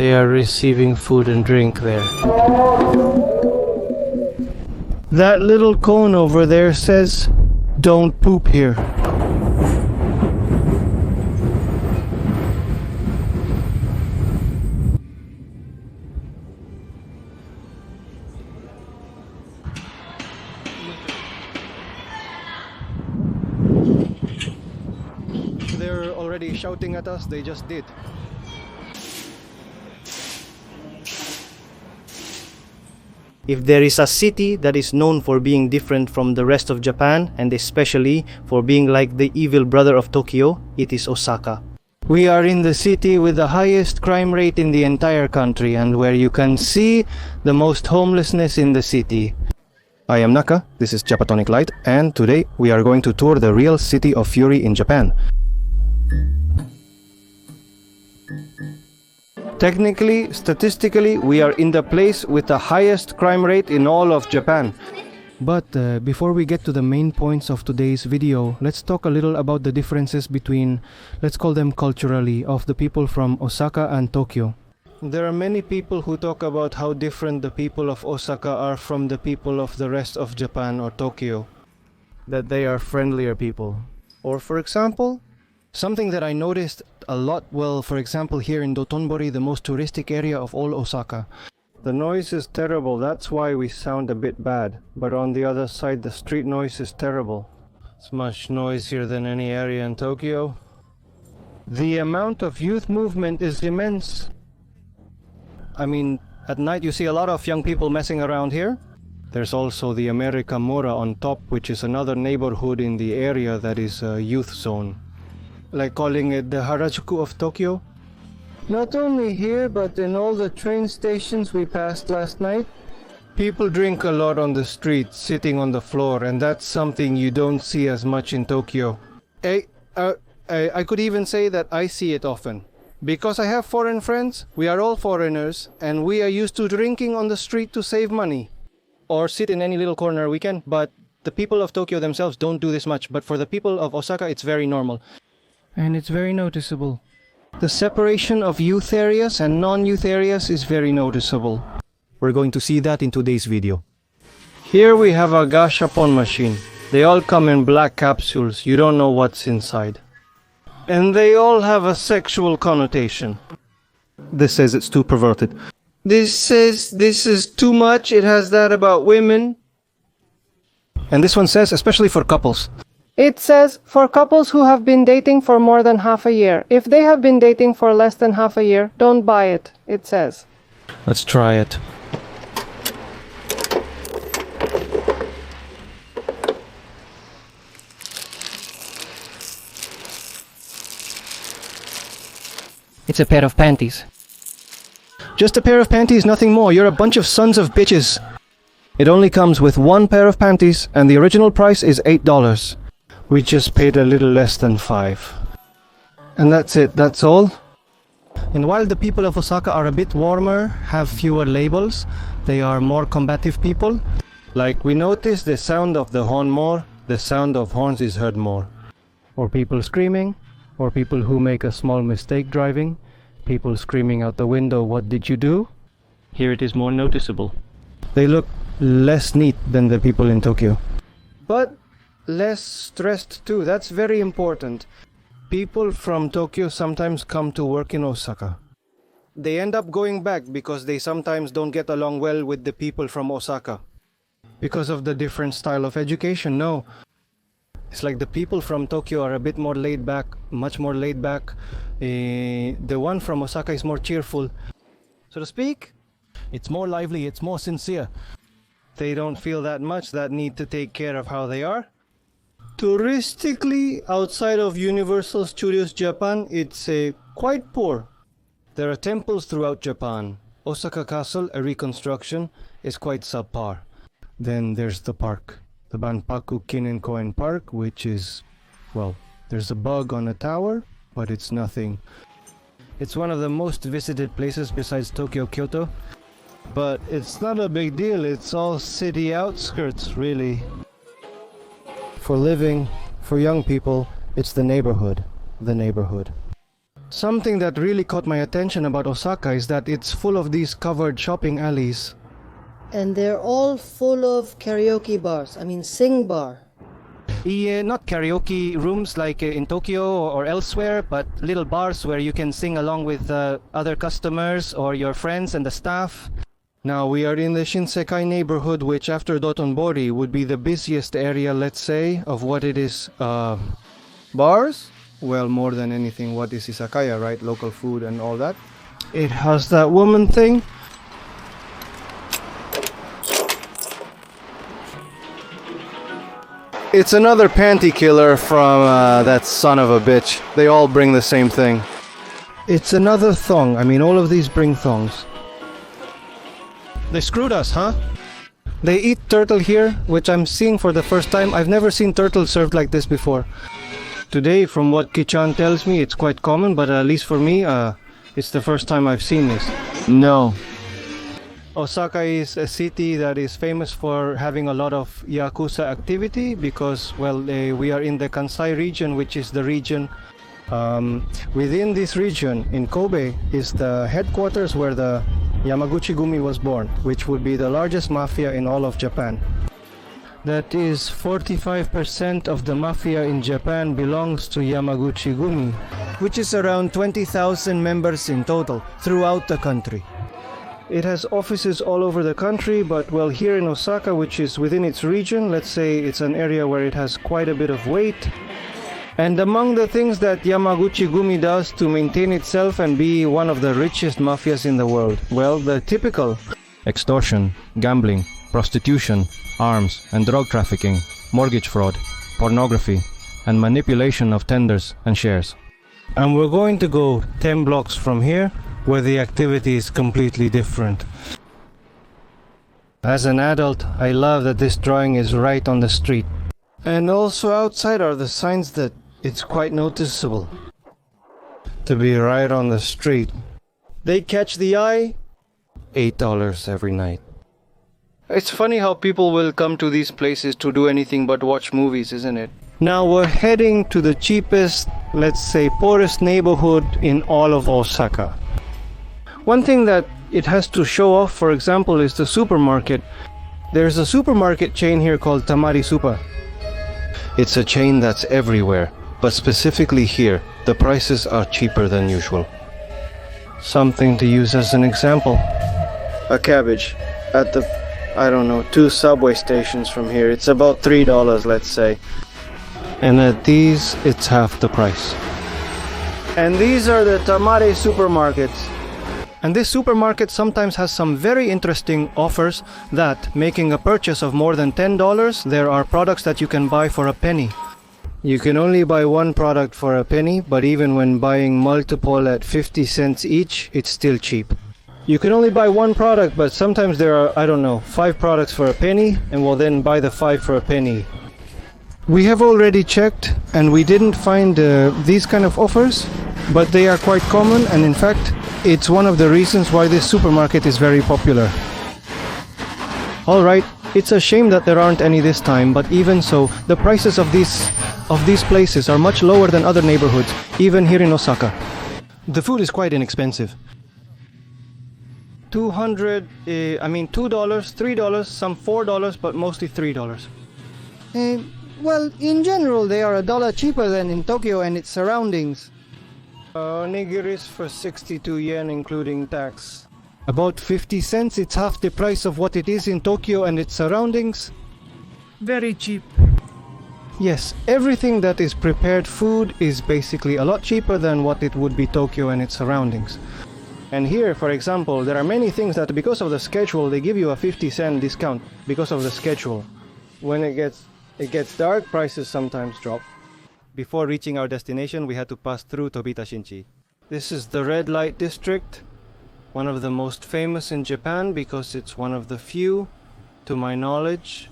They are receiving food and drink there. That little cone over there says, "Don't poop here." They're already shouting at us, they just did. If there is a city that is known for being different from the rest of Japan, and especially for being like the evil brother of Tokyo, it is Osaka. We are in the city with the highest crime rate in the entire country, and where you can see the most homelessness in the city. I am Naka, this is Japatonic Light, and today we are going to tour the real city of Fury in Japan. Technically, statistically, we are in the place with the highest crime rate in all of Japan. But before we get to the main points of today's video, let's talk a little about the differences between, let's call them culturally, of the people from Osaka and Tokyo. There are many people who talk about how different the people of Osaka are from the people of the rest of Japan or Tokyo. That they are friendlier people. Or for example, something that I noticed a lot, well, for example, here in Dotonbori, the most touristic area of all Osaka. The noise is terrible, that's why we sound a bit bad. But on the other side, the street noise is terrible. It's much noisier than any area in Tokyo. The amount of youth movement is immense. I mean, at night you see a lot of young people messing around here. There's also the America Mora on top, which is another neighborhood in the area that is a youth zone. Like calling it the Harajuku of Tokyo. Not only here, but in all the train stations we passed last night. People drink a lot on the street, sitting on the floor, and that's something you don't see as much in Tokyo. I could even say that I see it often. Because I have foreign friends, we are all foreigners, and we are used to drinking on the street to save money. Or sit in any little corner we can, but the people of Tokyo themselves don't do this much, but for the people of Osaka it's very normal. And it's very noticeable. The separation of youth areas and non-youth areas is very noticeable. We're going to see that in today's video. Here we have a Gashapon machine. They all come in black capsules, you don't know what's inside. And they all have a sexual connotation. This says it's too perverted. This says this is too much, it has that about women. And this one says, especially for couples. It says, for couples who have been dating for more than half a year. If they have been dating for less than half a year, don't buy it, it says. Let's try it. It's a pair of panties. Just a pair of panties, nothing more. You're a bunch of sons of bitches. It only comes with one pair of panties, and the original price is $8. We just paid a little less than $5. And that's it, that's all. And while the people of Osaka are a bit warmer, have fewer labels, they are more combative people. Like we notice the sound of the horn more, the sound of horns is heard more. Or people screaming, or people who make a small mistake driving, people screaming out the window, "What did you do?" Here it is more noticeable. They look less neat than the people in Tokyo. But less stressed too, that's very important. People from Tokyo sometimes come to work in Osaka. They end up going back because they sometimes don't get along well with the people from Osaka. Because of the different style of education, no. It's like the people from Tokyo are a bit more laid back, much more laid back. The one from Osaka is more cheerful, so to speak. It's more lively, it's more sincere. They don't feel that much that need to take care of how they are. Touristically, outside of Universal Studios Japan, it's quite poor. There are temples throughout Japan. Osaka Castle, a reconstruction, is quite subpar. Then there's the park. The Banpaku Kinenkoen Park, which is, well, there's a bug on a tower, but it's nothing. It's one of the most visited places besides Tokyo, Kyoto. But it's not a big deal, it's all city outskirts, really. For living, for young people, it's the neighborhood. The neighborhood. Something that really caught my attention about Osaka is that it's full of these covered shopping alleys. And they're all full of karaoke bars. I mean, sing bar. Yeah, not karaoke rooms like in Tokyo or elsewhere, but little bars where you can sing along with other customers or your friends and the staff. Now we are in the Shinsekai neighborhood, which after Dotonbori would be the busiest area, let's say, of what it is. Bars? Well, more than anything, what is izakaya, right? Local food and all that. It has that woman thing. It's another panty killer from that son of a bitch. They all bring the same thing. It's another thong. I mean, all of these bring thongs. They screwed us, huh? They eat turtle here, which I'm seeing for the first time. I've never seen turtle served like this before. Today, from what Kichan tells me, it's quite common, but at least for me, it's the first time I've seen this. No. Osaka is a city that is famous for having a lot of Yakuza activity because, well, we are in the Kansai region, which is the region. Within this region, in Kobe, is the headquarters where the Yamaguchi-gumi was born, which would be the largest mafia in all of Japan. That is 45% of the mafia in Japan belongs to Yamaguchi-gumi, which is around 20,000 members in total throughout the country. It has offices all over the country, but well, here in Osaka, which is within its region, let's say it's an area where it has quite a bit of weight. And among the things that Yamaguchi-gumi does to maintain itself and be one of the richest mafias in the world, well, the typical extortion, gambling, prostitution, arms and drug trafficking, mortgage fraud, pornography, and manipulation of tenders and shares. And we're going to go 10 blocks from here, where the activity is completely different. As an adult, I love that this drawing is right on the street. And also outside are the signs that it's quite noticeable to be right on the street. They catch the eye, $8 every night. It's funny how people will come to these places to do anything but watch movies, isn't it? Now we're heading to the cheapest, let's say poorest neighborhood in all of Osaka. One thing that it has to show off, for example, is the supermarket. There's a supermarket chain here called Tamari Super. It's a chain that's everywhere, but specifically here, the prices are cheaper than usual. Something to use as an example. A cabbage at the, I don't know, 2 subway stations from here. It's about $3, let's say. And at these, it's half the price. And these are the Tamari supermarkets. And this supermarket sometimes has some very interesting offers that, making a purchase of more than $10, there are products that you can buy for a penny. You can only buy one product for a penny, but even when buying multiple at 50 cents each, it's still cheap. You can only buy one product, but sometimes there are, I don't know, 5 products for a penny, and we'll then buy the 5 for a penny. We have already checked, and we didn't find these kind of offers, but they are quite common, and in fact, it's one of the reasons why this supermarket is very popular. Alright, it's a shame that there aren't any this time, but even so, the prices of these places are much lower than other neighborhoods, even here in Osaka. The food is quite inexpensive. $2, $3, some $4, but mostly $3. Well, in general, they are $1 cheaper than in Tokyo and its surroundings. Nigiris for 62 yen including tax. About 50 cents, it's half the price of what it is in Tokyo and its surroundings. Very cheap. Yes, everything that is prepared food is basically a lot cheaper than what it would be Tokyo and its surroundings. And here, for example, there are many things that because of the schedule, they give you a 50-cent discount because of the schedule. When it gets dark, prices sometimes drop. Before reaching our destination, we had to pass through Tobita Shinchi. This is the red light district, one of the most famous in Japan because it's one of the few, to my knowledge.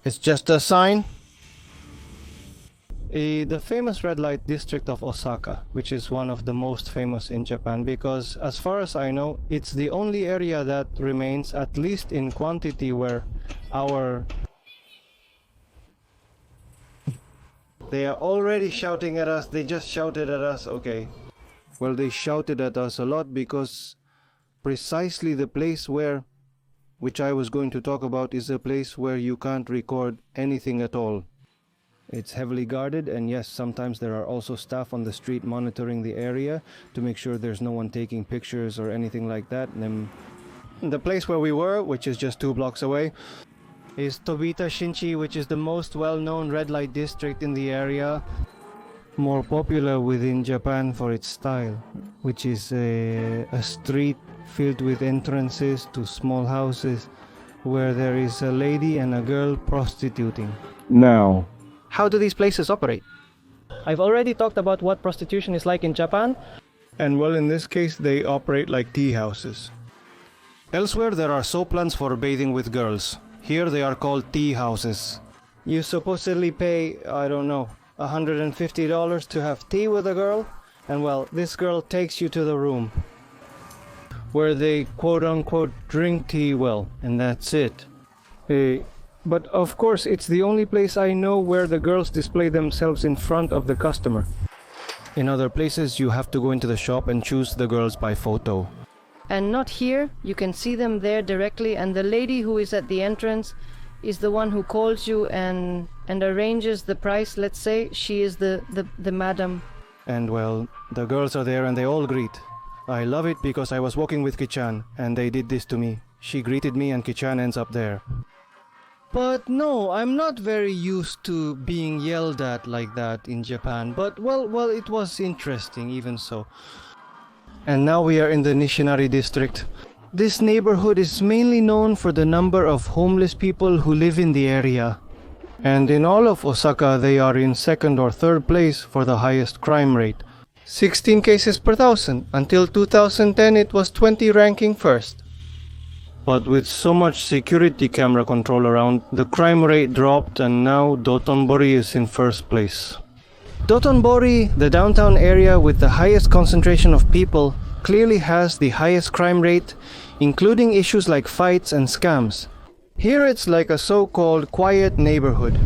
It's just a sign. The famous red light district of Osaka, which is one of the most famous in Japan because, as far as I know, it's the only area that remains, at least in quantity, where our They are already shouting at us. They just shouted at us. Okay. Well, they shouted at us a lot because precisely the place which I was going to talk about, is a place where you can't record anything at all. It's heavily guarded, and yes, sometimes there are also staff on the street monitoring the area to make sure there's no one taking pictures or anything like that. And then the place where we were, which is just 2 blocks away, is Tobita Shinchi, which is the most well-known red light district in the area, more popular within Japan for its style, which is a street filled with entrances to small houses where there is a lady and a girl prostituting. Now, how do these places operate? I've already talked about what prostitution is like in Japan. And well, in this case, they operate like tea houses. Elsewhere, there are soaplans for bathing with girls. Here, they are called tea houses. You supposedly pay, I don't know, $150 to have tea with a girl. And well, this girl takes you to the room where they quote-unquote drink tea, well, and that's it. But of course, it's the only place I know where the girls display themselves in front of the customer. In other places, you have to go into the shop and choose the girls by photo. And not here. You can see them there directly, and the lady who is at the entrance is the one who calls you and arranges the price. Let's say she is the madam. And well, the girls are there and they all greet. I love it because I was walking with Kichan and they did this to me. She greeted me and Kichan ends up there. But no, I'm not very used to being yelled at like that in Japan. But well, it was interesting even so. And now we are in the Nishinari district. This neighborhood is mainly known for the number of homeless people who live in the area. And in all of Osaka, they are in 2nd or 3rd place for the highest crime rate. 16 cases per thousand. Until 2010, it was 20 ranking 1st. But with so much security camera control around, the crime rate dropped and now Dotonbori is in 1st place. Dotonbori, the downtown area with the highest concentration of people, clearly has the highest crime rate, including issues like fights and scams. Here it's like a so-called quiet neighborhood.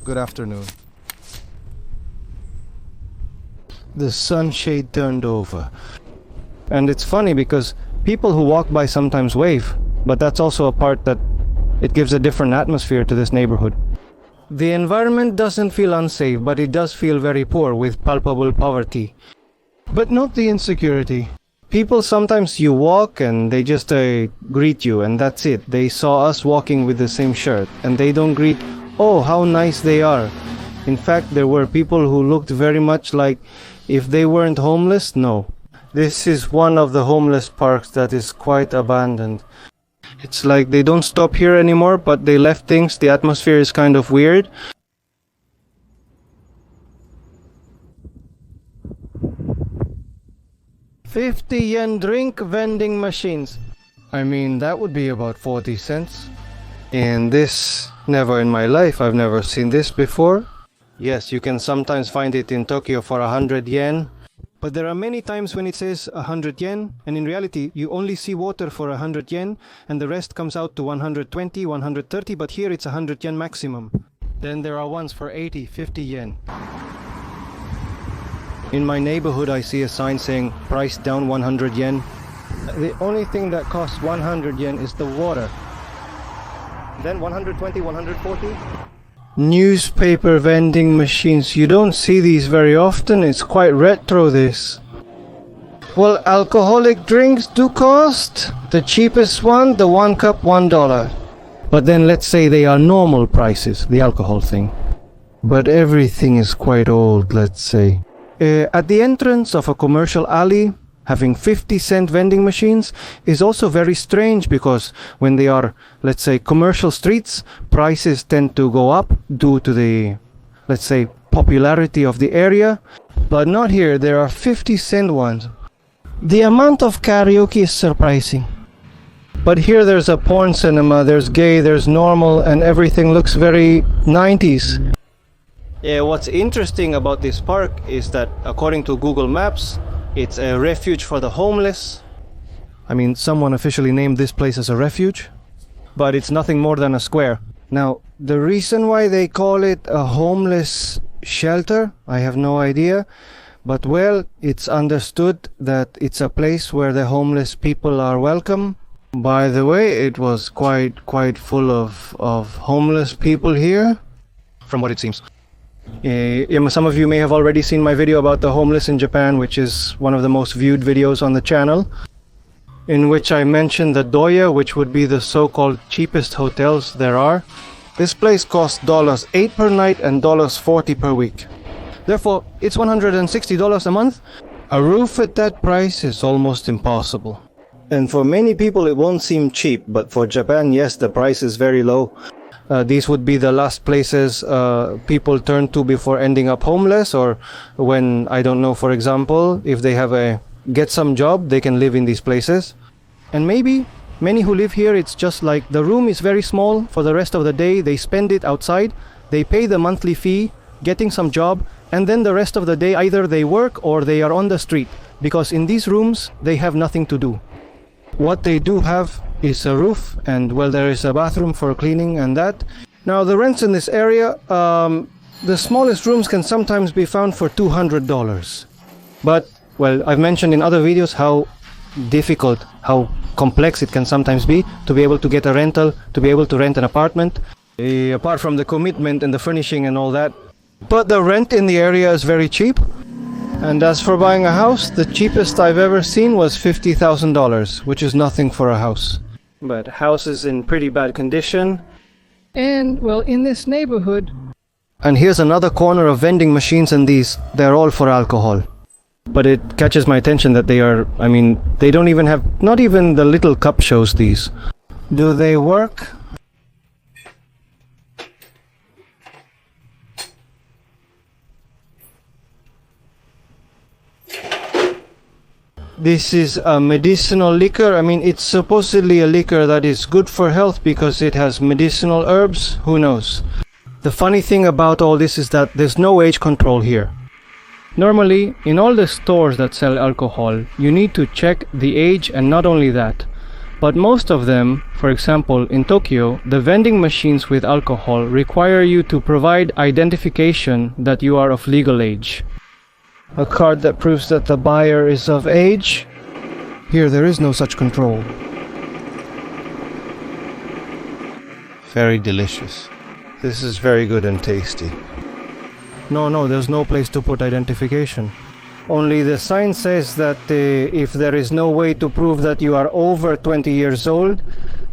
Good afternoon. The sunshade turned over. And it's funny because people who walk by sometimes wave, but that's also a part that it gives a different atmosphere to this neighborhood. The environment doesn't feel unsafe, but it does feel very poor with palpable poverty. But not the insecurity. People sometimes you walk and they just greet you and that's it. They saw us walking with the same shirt and they don't greet, oh, how nice they are. In fact, there were people who looked very much like if they weren't homeless, no. This is one of the homeless parks that is quite abandoned. It's like they don't stop here anymore, but they left things. The atmosphere is kind of weird. $50 drink vending machines. I mean, that would be about 40 cents. And this, never in my life, I've never seen this before. Yes, you can sometimes find it in Tokyo for 100 yen. But there are many times when it says 100 yen, and in reality, you only see water for 100 yen, and the rest comes out to 120, 130, but here it's 100 yen maximum. Then there are ones for 80, 50 yen. In my neighborhood, I see a sign saying, price down 100 yen. The only thing that costs 100 yen is the water. Then 120, 140. Newspaper vending machines. You don't see these very often. It's quite retro, this. Well, alcoholic drinks do cost. The cheapest one, the 1 cup, $1. But then let's say they are normal prices, the alcohol thing. But everything is quite old, let's say. At the entrance of a commercial alley, having 50-cent vending machines is also very strange because when they are, let's say, commercial streets, prices tend to go up due to the, let's say, popularity of the area. But not here, there are 50-cent ones. The amount of karaoke is surprising. But here there's a porn cinema, there's gay, there's normal, and everything looks very 90s. Yeah, what's interesting about this park is that according to Google Maps, it's a refuge for the homeless. I mean, someone officially named this place as a refuge, but it's nothing more than a square. Now, the reason why they call it a homeless shelter, I have no idea, but well, it's understood that it's a place where the homeless people are welcome. By the way, it was quite full of homeless people here, from what it seems. Some of you may have already seen my video about the homeless in Japan, which is one of the most viewed videos on the channel, in which I mentioned the Doya, which would be the so-called cheapest hotels there are. This place costs $8 per night and $40 per week. Therefore, it's $160 a month. A roof at that price is almost impossible. And for many people it won't seem cheap, but for Japan, yes, the price is very low. These would be the last places people turn to before ending up homeless, or when, I don't know, for example, if they have get some job, they can live in these places. And maybe many who live here, it's just like the room is very small. For the rest of the day, they spend it outside. They pay the monthly fee, getting some job, and then the rest of the day either they work or they are on the street, because in these rooms they have nothing to do. What they do have is a roof, and well, there is a bathroom for cleaning and that. Now the rents in this area, the smallest rooms can sometimes be found for $200. But well, I've mentioned in other videos how difficult, how complex it can sometimes be to be able to get a rental, to be able to rent an apartment, apart from the commitment and the furnishing and all that. But the rent in the area is very cheap. And as for buying a house, the cheapest I've ever seen was $50,000, which is nothing for a house. But house is in pretty bad condition. And well, in this neighborhood. And here's another corner of vending machines, and they're all for alcohol. But it catches my attention that they are, I mean, they don't even have, not even the little cup shows these. Do they work? This is a medicinal liquor. I mean, it's supposedly a liquor that is good for health because it has medicinal herbs. Who knows? The funny thing about all this is that there's no age control here. Normally, in all the stores that sell alcohol, you need to check the age, and not only that, but most of them, for example in Tokyo, the vending machines with alcohol require you to provide identification that you are of legal age. A card that proves that the buyer is of age. Here there is no such control. Very delicious. This is very good and tasty. No, there's no place to put identification. Only the sign says that if there is no way to prove that you are over 20 years old,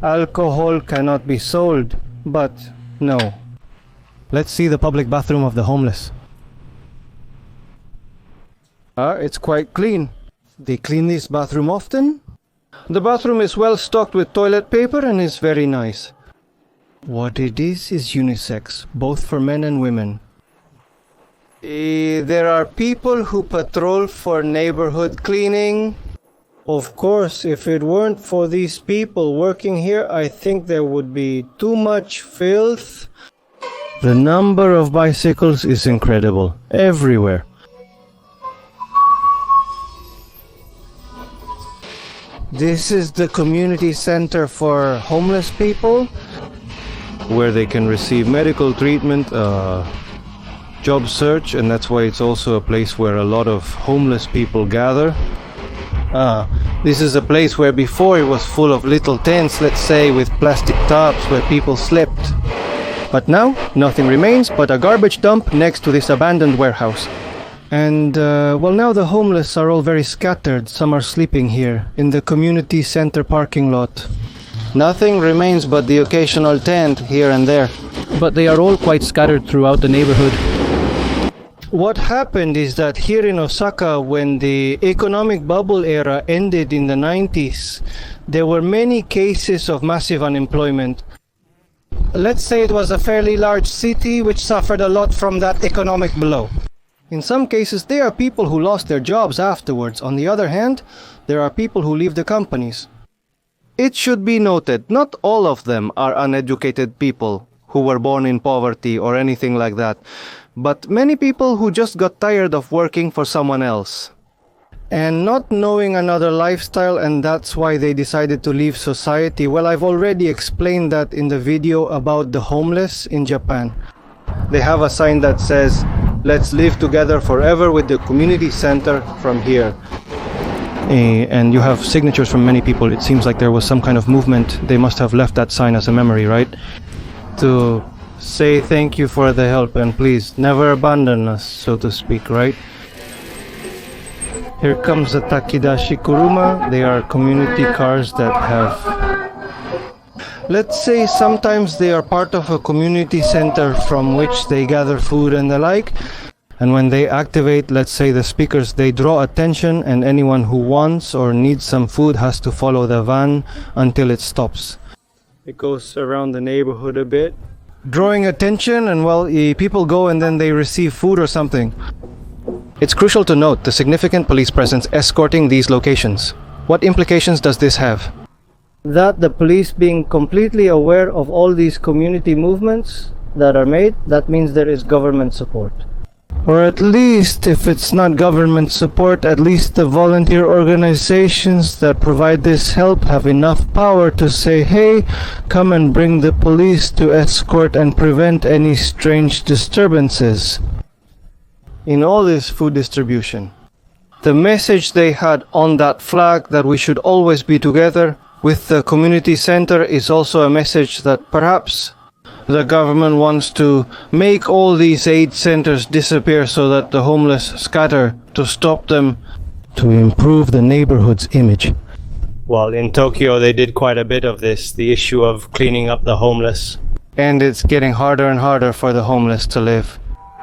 alcohol cannot be sold. But no. Let's see the public bathroom of the homeless. It's quite clean. They clean this bathroom often. The bathroom is well stocked with toilet paper and is very nice. What it is unisex, both for men and women. There are people who patrol for neighborhood cleaning. Of course, if it weren't for these people working here, I think there would be too much filth. The number of bicycles is incredible, everywhere. This is the community center for homeless people, where they can receive medical treatment, job search, and that's why it's also a place where a lot of homeless people gather. This is a place where before it was full of little tents, let's say, with plastic tops where people slept. But now, nothing remains but a garbage dump next to this abandoned warehouse. And, well, now the homeless are all very scattered. Some are sleeping here, in the community center parking lot. Nothing remains but the occasional tent here and there. But they are all quite scattered throughout the neighborhood. What happened is that here in Osaka, when the economic bubble era ended in the 90s, there were many cases of massive unemployment. Let's say it was a fairly large city which suffered a lot from that economic blow. In some cases, there are people who lost their jobs afterwards. On the other hand, there are people who leave the companies. It should be noted, not all of them are uneducated people who were born in poverty or anything like that, but many people who just got tired of working for someone else. And not knowing another lifestyle, and that's why they decided to leave society. Well, I've already explained that in the video about the homeless in Japan. They have a sign that says, "Let's live together forever with the community center from here." And you have signatures from many people. It seems like there was some kind of movement. They must have left that sign as a memory, right? To say thank you for the help and please never abandon us, so to speak, right? Here comes the Takidashi Kuruma. They are community cars that have, let's say, sometimes they are part of a community center from which they gather food and the like. And when they activate, let's say, the speakers, they draw attention, and anyone who wants or needs some food has to follow the van until it stops. It goes around the neighborhood a bit, drawing attention, and well, people go and then they receive food or something. It's crucial to note the significant police presence escorting these locations. What implications does this have? That the police being completely aware of all these community movements that are made, that means there is government support. Or at least, if it's not government support, at least the volunteer organizations that provide this help have enough power to say, "Hey, come and bring the police to escort and prevent any strange disturbances." In all this food distribution, the message they had on that flag that we should always be together with the community center is also a message that perhaps the government wants to make all these aid centers disappear so that the homeless scatter, to stop them, to improve the neighborhood's image. Well, in Tokyo they did quite a bit of this, the issue of cleaning up the homeless. And it's getting harder and harder for the homeless to live.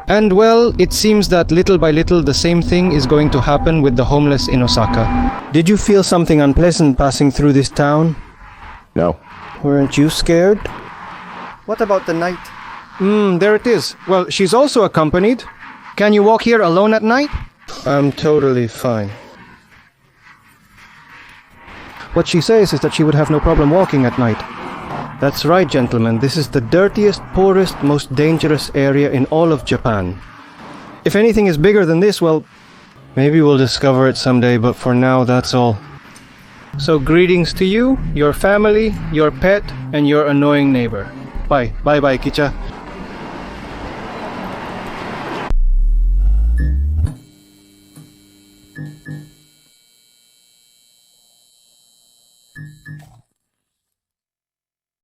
And well, it seems that little by little the same thing is going to happen with the homeless in Osaka. Did you feel something unpleasant passing through this town? No. Weren't you scared? What about the night? There it is. Well, she's also accompanied. Can you walk here alone at night? I'm totally fine. What she says is that she would have no problem walking at night. That's right, gentlemen. This is the dirtiest, poorest, most dangerous area in all of Japan. If anything is bigger than this, well, maybe we'll discover it someday, but for now, that's all. So greetings to you, your family, your pet, and your annoying neighbor. Bye. Bye-bye, Kicha.